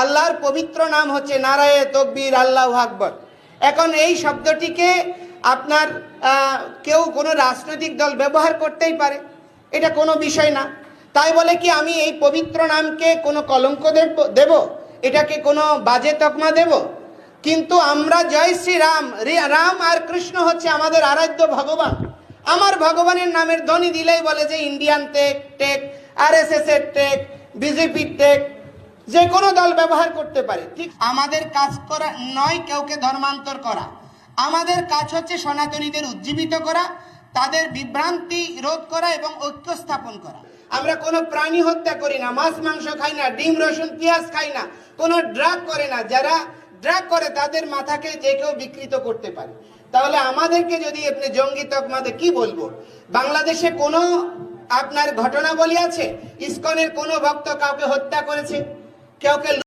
আল্লাহর পবিত্র নাম হচ্ছে নারায়ে তকবীর, আল্লাহু আকবার। এখন এই শব্দটিকে আপনার কেউ কোনো রাজনৈতিক দল ব্যবহার করতেই পারে, এটা কোনো বিষয় না। তাই বলে কি আমি এই পবিত্র নামকে কোনো কলঙ্ক দেব, এটাকে কোনো বাজে তকমা দেব? কিন্তু আমরা জয় শ্রী রাম, রাম আর কৃষ্ণ হচ্ছে আমাদের আরাধ্য ভগবান। আমার ভগবানের নামের ধ্বনি দিলেই বলে যে ইন্ডিয়ান টেক, আরএসএস এর টেক, বিজেপির টেক, যে কোনো দল ব্যবহার করতে পারে। ঠিক আমাদের কাজ করা নয় কাউকে ধর্মান্তর করা, আমাদের কাজ হচ্ছে সনাতনীদের উজ্জীবিত করা, তাদের বিভ্রান্তি রোধ করা এবং ঐক্য স্থাপন করা। আমরা কোনো প্রাণী হত্যা করি না, মাছ মাংস খাই না, ডিম রসুন পেঁয়াজ খাই না, কোনো ড্রাগ করে না। যারা ড্রাগ করে তাদের মাথাকে যে কেউ বিকৃত করতে পারে। তাহলে আমাদেরকে যদি আপনি জঙ্গি তকমাতে কি বলবো? বাংলাদেশে কোনো আপনার ঘটনা বলি আছে ইসকনের কোনো ভক্ত কাউকে হত্যা করেছে, কাউকে